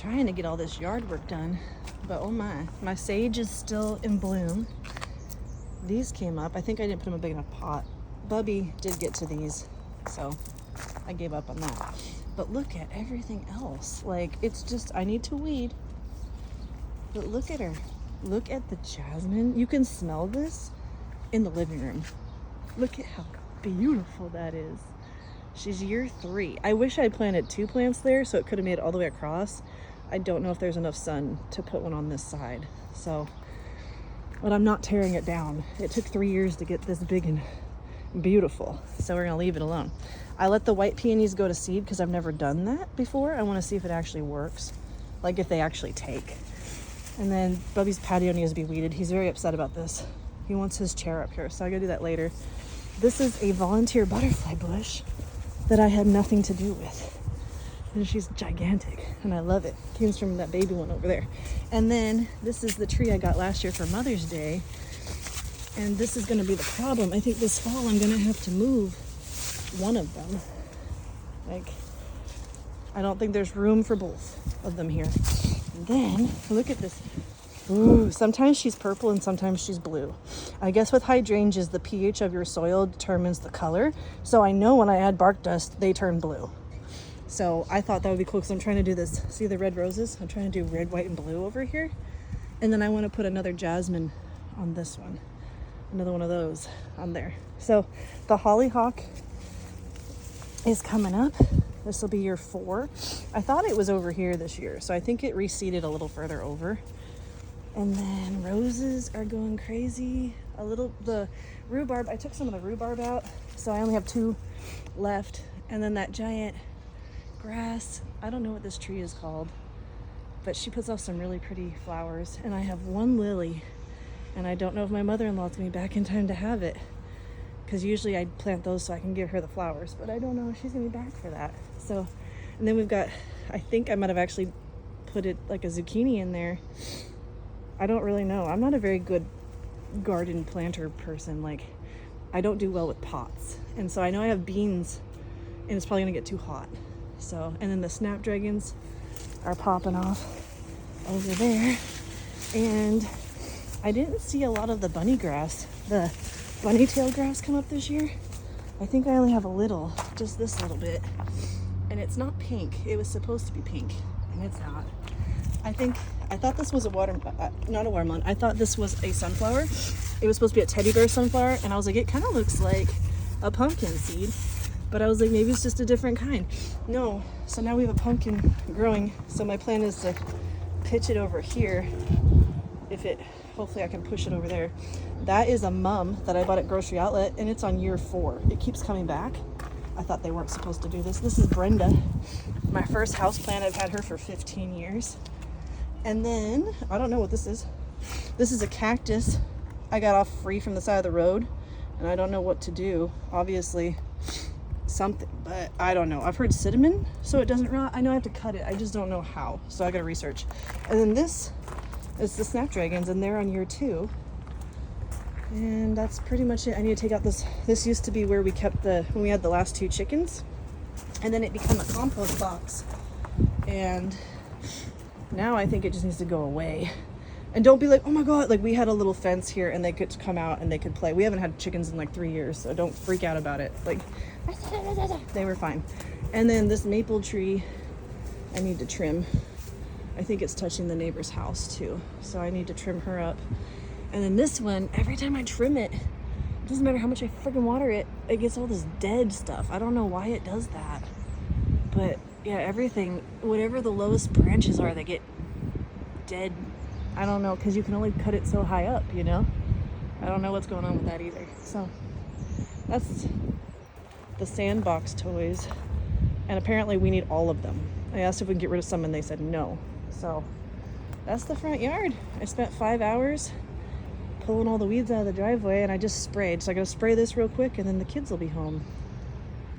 trying to get all this yard work done, but oh my sage is still in bloom. These came up. I think I didn't put them in a big enough pot. Bubby did get to these, so I gave up on that. But look at everything else. Like, it's just, I need to weed. But look at her. Look at the jasmine. You can smell this in the living room. Look at how beautiful that is. She's year 3. I wish I had planted 2 plants there so it could have made it all the way across. I don't know if there's enough sun to put one on this side. So, but I'm not tearing it down. It took 3 years to get this big and beautiful. So we're gonna leave it alone. I let the white peonies go to seed because I've never done that before. I want to see if it actually works. Like if they actually take. And then Bubby's patio needs to be weeded. He's very upset about this. He wants his chair up here, so I gotta do that later. This is a volunteer butterfly bush that I had nothing to do with. And she's gigantic, and I love it. Came from that baby one over there. And then this is the tree I got last year for Mother's Day. And this is gonna be the problem. I think this fall I'm gonna have to move one of them. Like, I don't think there's room for both of them here. And then, look at this. Ooh, sometimes she's purple and sometimes she's blue. I guess with hydrangeas, the pH of your soil determines the color. So I know when I add bark dust, they turn blue. So I thought that would be cool because I'm trying to do this. See the red roses? I'm trying to do red, white, and blue over here. And then I want to put another jasmine on this one. Another one of those on there. So the hollyhock is coming up. This will be year 4. I thought it was over here this year, so I think it reseeded a little further over. And then roses are going crazy. The rhubarb, I took some of the rhubarb out, so I only have 2 left. And then that giant grass, I don't know what this tree is called, but she puts off some really pretty flowers. And I have 1 lily, and I don't know if my mother-in-law is gonna be back in time to have it, because usually I plant those so I can give her the flowers, but I don't know if she's gonna be back for that. So, and then we've got, I think I might have actually put it like a zucchini in there. I don't really know. I'm not a very good garden planter person. Like, I don't do well with pots. And so I know I have beans and it's probably gonna get too hot. So, and then the snapdragons are popping off over there. And I didn't see a lot of the bunny grass, the bunny tail grass come up this year. I think I only have a little, just this little bit. And it's not pink. It was supposed to be pink, and it's not. I thought this was a not a watermelon. I thought this was a sunflower. It was supposed to be a teddy bear sunflower, and I was like, it kind of looks like a pumpkin seed. But I was like, maybe it's just a different kind. No, so now we have a pumpkin growing. So my plan is to pitch it over here. Hopefully I can push it over there. That is a mum that I bought at Grocery Outlet, and it's on year 4. It keeps coming back. I thought they weren't supposed to do this. This is Brenda, my first houseplant. I've had her for 15 years. And then, I don't know what this is. This is a cactus I got off free from the side of the road, and I don't know what to do. Obviously, something, but I don't know. I've heard cinnamon, so it doesn't rot. I know I have to cut it. I just don't know how, so I gotta research. And then this is the snapdragons, and they're on year 2. And that's pretty much it. I need to take out this. This used to be where we kept when we had the last 2 chickens, and then it became a compost box. And now I think it just needs to go away. And don't be like, oh my God, like we had a little fence here and they could come out and they could play. We haven't had chickens in like 3 years, so don't freak out about it. Like, they were fine. And then this maple tree, I need to trim. I think it's touching the neighbor's house too, so I need to trim her up. And then this one, every time I trim it, it doesn't matter how much I freaking water it, it gets all this dead stuff. I don't know why it does that. But yeah, everything, whatever the lowest branches are, they get dead. I don't know, because you can only cut it so high up, you know? I don't know what's going on with that either. So that's the sandbox toys. And apparently we need all of them. I asked if we can get rid of some and they said no. So that's the front yard. I spent 5 hours pulling all the weeds out of the driveway, and I just sprayed. So I gotta spray this real quick and then the kids will be home.